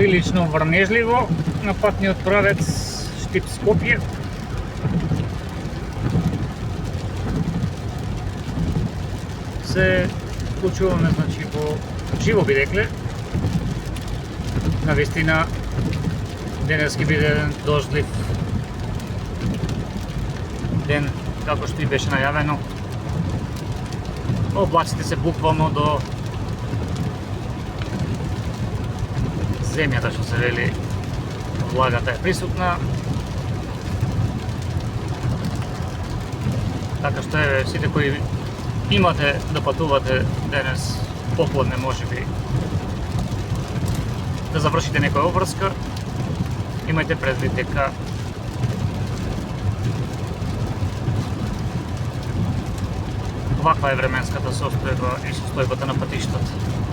прилично врнежливо на патниот правец Штип-Скопје. Се вклучуваме, значи, во живо бирекле. Навистина, денес ќе биде дождлив ден, како што и беше најавено. Облаците се буквално до земјата, што се вели, влагата е присутна. Така што еве, сите кои имате да патувате денес попладне, можеби да завршите некоја обврска, имајте предвид дека ваква е временската состојба и состојбата на патиштата.